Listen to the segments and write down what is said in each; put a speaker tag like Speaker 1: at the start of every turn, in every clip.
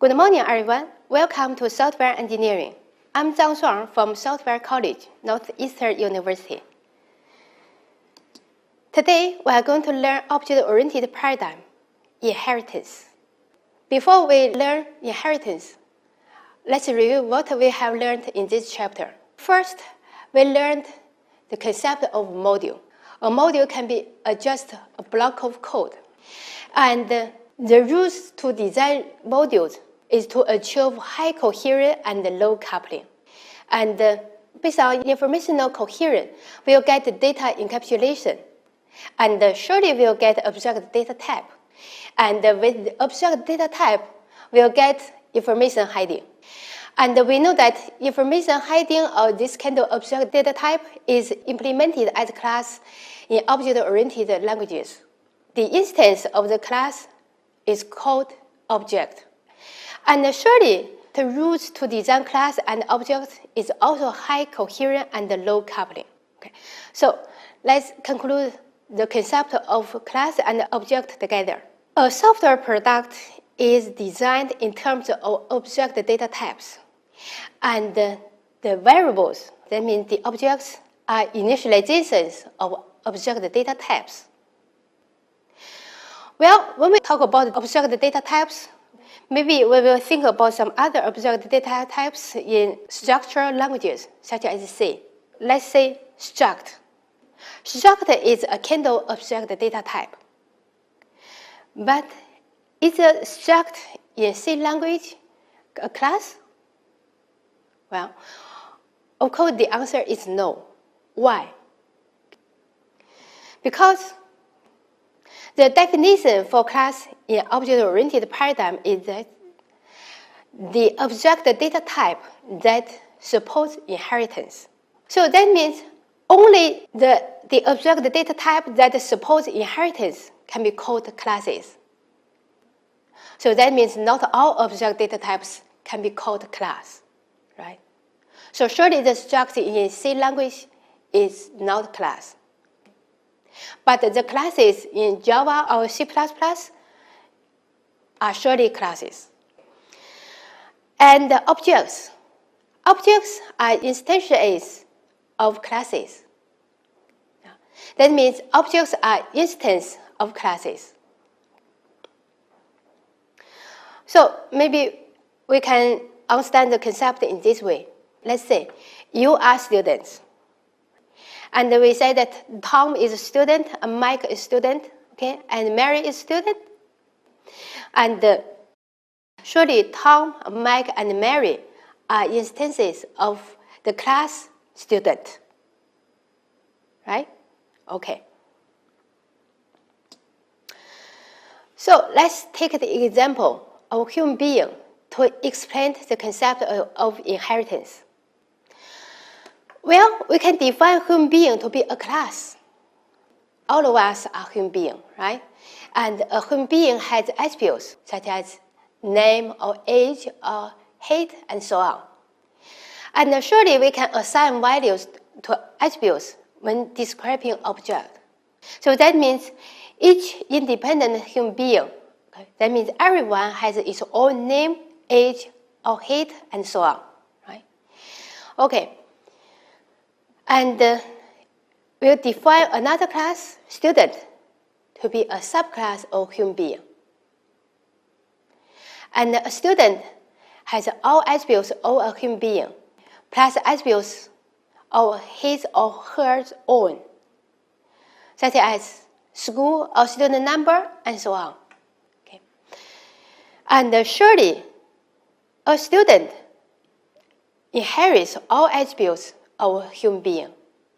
Speaker 1: Good morning, everyone. Welcome to Software Engineering. I'm Zhang Shuang from Software College, Northeastern University. Today, we are going to learn object-oriented paradigm, inheritance. Before we learn inheritance, let's review what we have learned in this chapter. First, we learned the concept of module. A module can be just a block of code. And the rules to design modules is to achieve high coherence and low coupling. And based on informational coherence, we'll get data encapsulation. And surely we'll get object data type. And with the object data type, we'll get information hiding. And we know that information hiding or this kind of object data type is implemented as a class in object-oriented languages. The instance of the class is called object. And surely, the rules to design class and objects is also high coherence and low coupling. Okay. So let's conclude the concept of class and object together. A software product is designed in terms of object data types. And the variables, that means the objects, are initializations of object data types. Well, when we talk about object data types, maybe we will think about some other object data types in structural languages, such as C. Let's say struct. Struct is a kind of object data type. But is a struct in C language a class? Well, of course, the answer is no. Why? Because the definition for class in object-oriented paradigm is that the object data type that supports inheritance. So that means only the object data type that supports inheritance can be called classes. So that means not all object data types can be called class, right? So surely the struct in C language is not class. But the classes in Java or C++ are surely classes. And objects. Objects are instances of classes. That means objects are instances of classes. So maybe we can understand the concept in this way. Let's say you are students. And we say that Tom is a student, and Mike is a student, okay, and Mary is a student. And surely Tom, Mike, and Mary are instances of the class student, right? Okay. So let's take the example of a human being to explain the concept of inheritance. Well, we can define human being to be a class. All of us are human beings, right? And a human being has attributes such as name or age or height and so on. And surely we can assign values to attributes when describing object. So that means each independent human being, okay, that means everyone has its own name, age, or height, and so on, right? Okay. And we'll define another class, student, to be a subclass of human being. And a student has all attributes of a human being, plus attributes of his or her own, such as school or student number, and so on. Okay. And surely, a student inherits all attributes of a human being.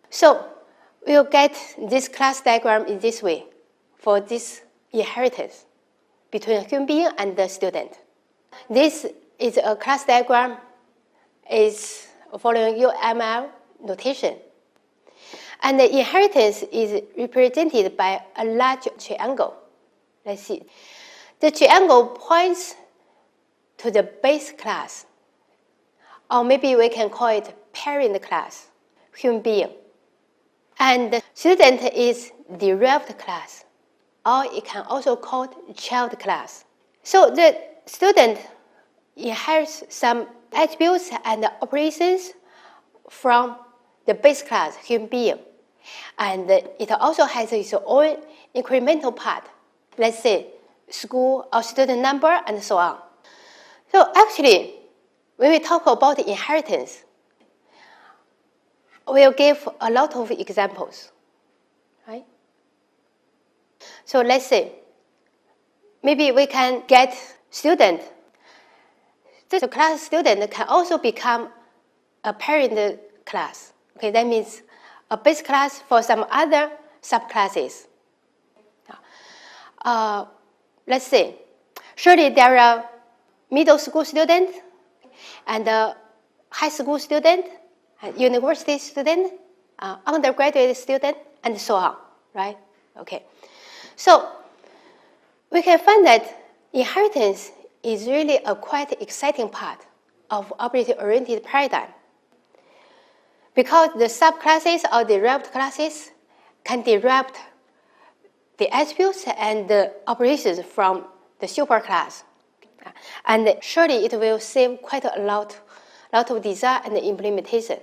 Speaker 1: So we'll get this class diagram in this way for this inheritance between a human being and the student. This is a class diagram is following UML notation. And the inheritance is represented by a large triangle. Let's see. The triangle points to the base class, or maybe we can call it parent class, human being. And the student is derived class, or it can also called child class. So the student inherits some attributes and operations from the base class, human being. And it also has its own incremental part, let's say school or student number and so on. So actually, when we talk about inheritance, we'll give a lot of examples, right? So let's say, maybe we can get student. The class student can also become a parent class. Okay, that means a base class for some other subclasses. Let's say, surely there are middle school student and high school student, and university student, undergraduate student, and so on, right? Okay. So we can find that inheritance is really a quite exciting part of object-oriented paradigm, because the subclasses or derived classes can derive the attributes and the operations from the superclass. And surely it will save quite a lot of design and implementation.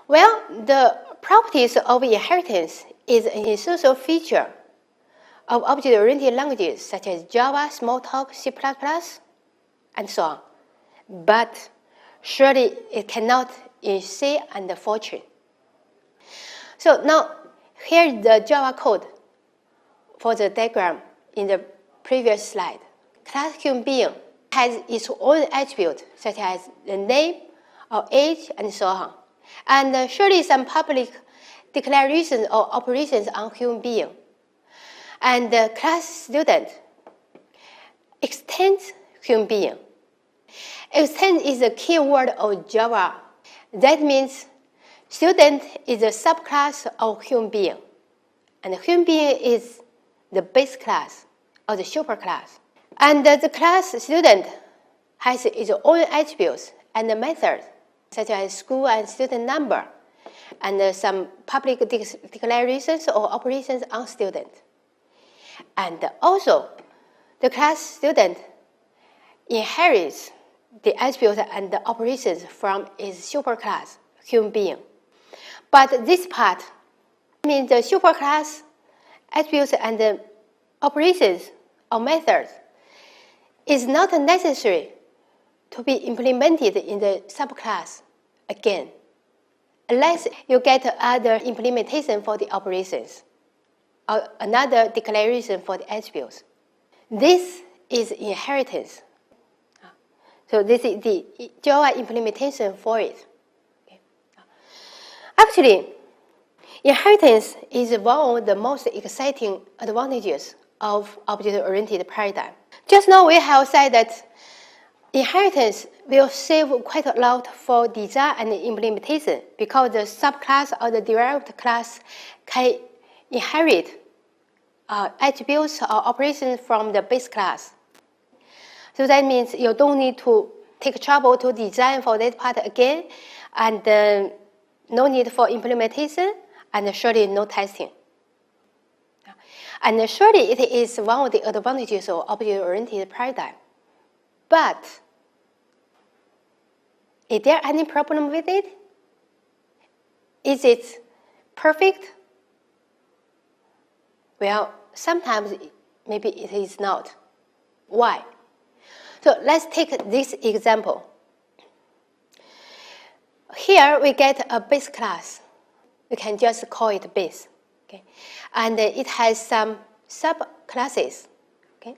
Speaker 1: Well, the properties of inheritance is an essential feature of object-oriented languages such as Java, Smalltalk, C++, and so on. But surely it cannot in C and Fortran. So now, here's the Java code for the diagram in the previous slide. Class human being has its own attribute, such as the name or age and so on. And surely some public declarations or operations on human being. And the class student extends human being. Extend is a key word of Java. That means student is a subclass of human being. And human being is the base class or the superclass. And the class student has its own attributes and methods, such as school and student number, and some public declarations or operations on student. And also, the class student inherits the attributes and the operations from its superclass, human being. But this part means the superclass attributes and the operations or methods is not necessary to be implemented in the subclass again, unless you get other implementation for the operations or another declaration for the attributes. This is inheritance. So this is the Java implementation for it. Okay. Actually, inheritance is one of the most exciting advantages of object-oriented paradigm. Just now we have said that inheritance will save quite a lot for design and implementation, because the subclass or the derived class can inherit attributes or operations from the base class. So that means you don't need to take trouble to design for that part again, and no need for implementation, and surely no testing. And surely it is one of the advantages of object-oriented paradigm. But is there any problem with it? Is it perfect? Well, sometimes maybe it is not. Why? So let's take this example. Here we get a base class. We can just call it base. Okay? And it has some subclasses. Okay?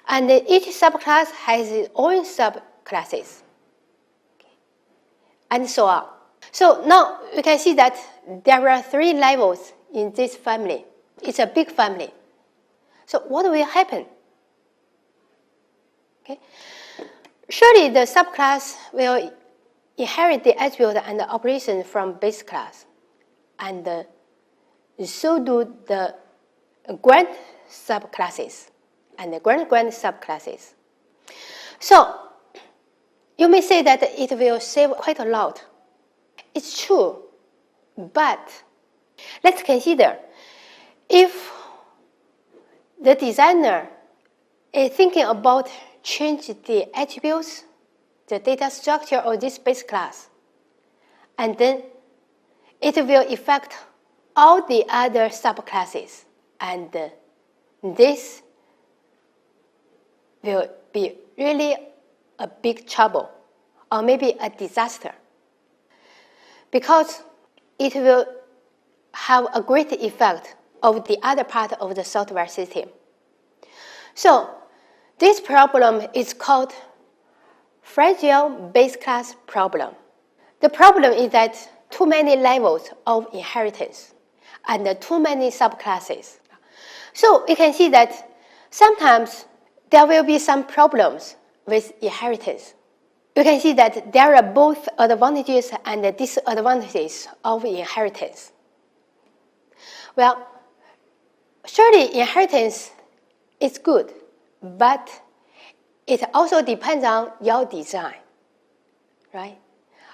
Speaker 1: And each subclass has its own subclasses. Okay? And so on. So now we can see that there are 3 levels in this family. It's a big family. So what will happen? Okay. Surely the subclass will inherit the attribute and the operation from base class, and so do the grand subclasses and the grand subclasses. So you may say that it will save quite a lot. It's true, but let's consider if the designer is thinking about change the attributes the data structure of this base class. And then it will affect all the other subclasses. And this will be really a big trouble, or maybe a disaster, because it will have a great effect of the other part of the software system. So this problem is called fragile base class problem. The problem is that too many levels of inheritance and too many subclasses. So you can see that sometimes there will be some problems with inheritance. You can see that there are both advantages and disadvantages of inheritance. Well, surely inheritance is good, but it also depends on your design, right?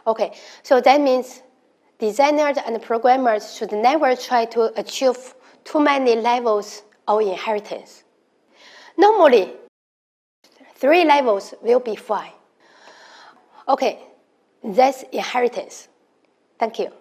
Speaker 1: Okay, so that means designers and programmers should never try to achieve too many levels of inheritance. Normally, 3 levels will be fine. Okay, that's inheritance. Thank you.